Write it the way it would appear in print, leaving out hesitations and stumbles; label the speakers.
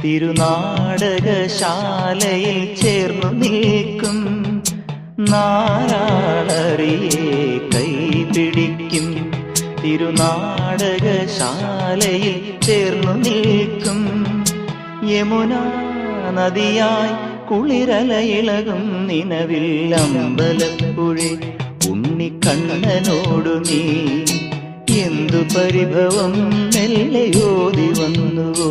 Speaker 1: തിരുനാടകശാലയിൽ ചേർന്നു നിൽക്കും നാരാളറിയെ കൈപിടിക്കും. തിരുനാടകശാലയിൽ ചേർന്നു നിൽക്കും യമുനാ നദിയായി കുളിരലയിളകും നിലവിൽ അമ്പലപ്പുഴി ഉണ്ണിക്കണ്ണനോടു നീ എന്തു പരിഭവം മെല്ലയോതി വന്നുവോ.